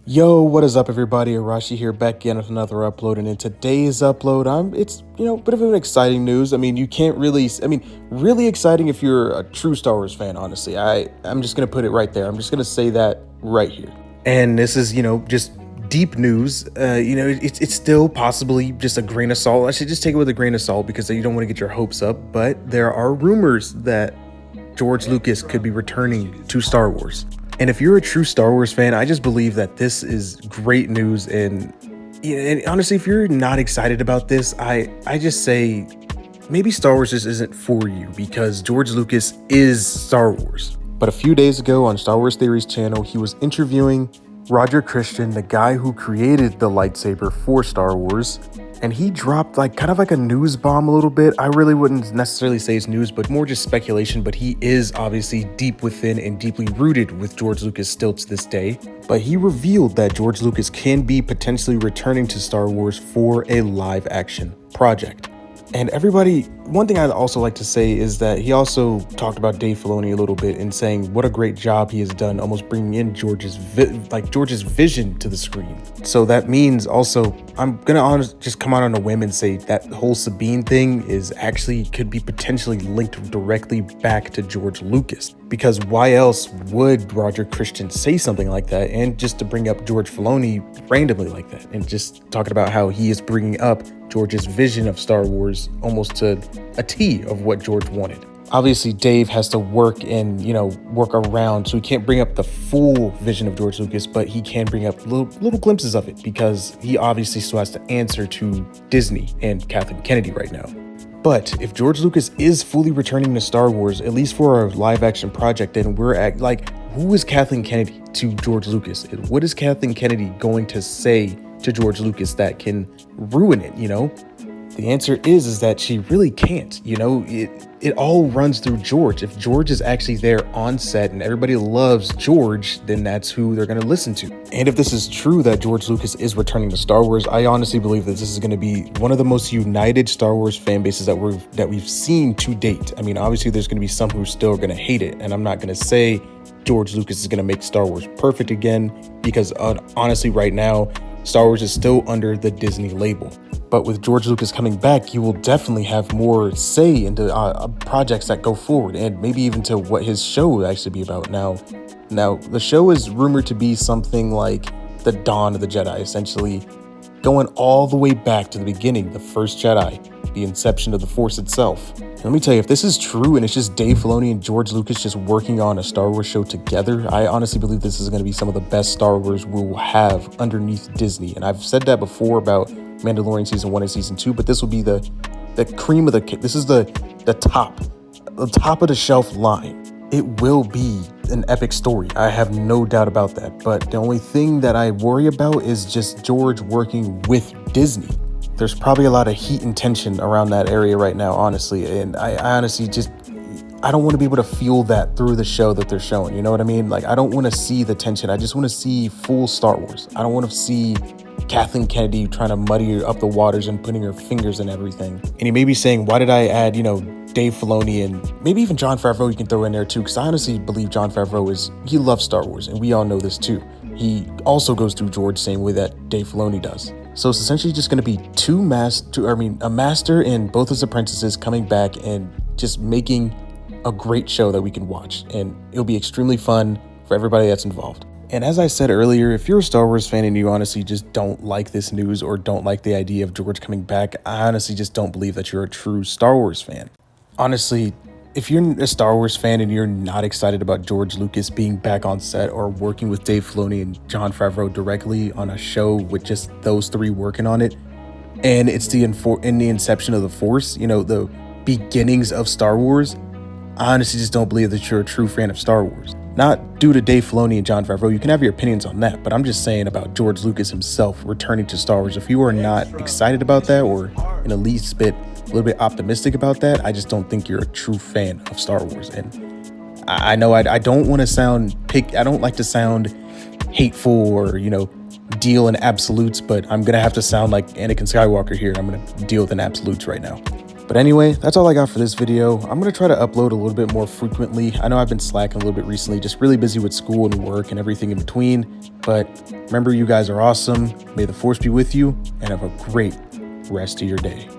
Yo, what is up, everybody? Arashi here, back again with another upload. And in today's upload, it's a bit of an exciting news. I mean, you can't really, really exciting if you're a true Star Wars fan. Honestly, I'm just gonna put it right there. I'm just gonna say that right here. And this is, just deep news. It's still possibly just a grain of salt. I should just take it with a grain of salt because you don't want to get your hopes up. But there are rumors that George Lucas could be returning to Star Wars. And if you're a true Star Wars fan, I just believe that this is great news. And honestly, if you're not excited about this, I just say maybe Star Wars just isn't for you because George Lucas is Star Wars. But a few days ago on Star Wars Theories channel, he was interviewing Roger Christian, the guy who created the lightsaber for Star Wars, and he dropped kind of like a news bomb a little bit. I really wouldn't necessarily say it's news, but more just speculation. But he is obviously deep within and deeply rooted with George Lucas still to this day. But he revealed that George Lucas can be potentially returning to Star Wars for a live action project. And everybody, one thing I'd also like to say is that he also talked about Dave Filoni a little bit and saying what a great job he has done almost bringing in George's vision to the screen. So that means also, I'm gonna just come out on a whim and say that whole Sabine thing is actually could be potentially linked directly back to George Lucas. Because why else would Roger Christian say something like that? And just to bring up George Filoni randomly like that and just talking about how he is bringing up George's vision of Star Wars almost to a T of what George wanted. Obviously, Dave has to work and, work around, so he can't bring up the full vision of George Lucas, but he can bring up little glimpses of it because he obviously still has to answer to Disney and Kathleen Kennedy right now. But if George Lucas is fully returning to Star Wars, at least for a live action project, then we're at who is Kathleen Kennedy to George Lucas? What is Kathleen Kennedy going to say to George Lucas that can ruin it, The answer is that she really can't, it all runs through George. If George is actually there on set and everybody loves George, then that's who they're going to listen to. And if this is true that George Lucas is returning to Star Wars, I honestly believe that this is going to be one of the most united Star Wars fan bases that we've seen to date. I mean, obviously there's going to be some who still are going to hate it, and I'm not going to say George Lucas is going to make Star Wars perfect again because honestly right now Star Wars is still under the Disney label. But with George Lucas coming back, you will definitely have more say into projects that go forward and maybe even to what his show will actually be about. Now, the show is rumored to be something like the Dawn of the Jedi, essentially going all the way back to the beginning, the first Jedi, the inception of the Force itself. And let me tell you, if this is true and it's just Dave Filoni and George Lucas just working on a Star Wars show together, I honestly believe this is going to be some of the best Star Wars we'll have underneath Disney. And I've said that before about Mandalorian season 1 and season 2, but this will be the cream of the cake. This is the top of the shelf line. It will be an epic story. I have no doubt about that. But the only thing that I worry about is just George working with Disney. There's probably a lot of heat and tension around that area right now, honestly. And I honestly I don't want to be able to feel that through the show that they're showing. You know what I mean? I don't want to see the tension. I just want to see full Star Wars. I don't want to see Kathleen Kennedy trying to muddy up the waters and putting her fingers in everything. And he may be saying, why did I add, Dave Filoni and maybe even Jon Favreau you can throw in there too, because I honestly believe Jon Favreau he loves Star Wars, and we all know this too. He also goes through George same way that Dave Filoni does. So it's essentially just going to be a master and both his apprentices coming back and just making a great show that we can watch, and it'll be extremely fun for everybody that's involved. And as I said earlier, if you're a Star Wars fan and you honestly just don't like this news or don't like the idea of George coming back, I honestly just don't believe that you're a true Star Wars fan. Honestly, if you're a Star Wars fan and you're not excited about George Lucas being back on set or working with Dave Filoni and Jon Favreau directly on a show with just those three working on it, and it's in the inception of the Force, the beginnings of Star Wars, I honestly just don't believe that you're a true fan of Star Wars. Not due to Dave Filoni and Jon Favreau. You can have your opinions on that, but I'm just saying about George Lucas himself returning to Star Wars. If you are not excited about that or in a little bit optimistic about that, I just don't think you're a true fan of Star Wars. And I know I don't want to I don't like to sound hateful or, deal in absolutes, but I'm going to have to sound like Anakin Skywalker here. I'm going to deal with an absolutes right now. But anyway, that's all I got for this video. I'm going to try to upload a little bit more frequently. I know I've been slacking a little bit recently, just really busy with school and work and everything in between. But remember, you guys are awesome. May the force be with you, and have a great rest of your day.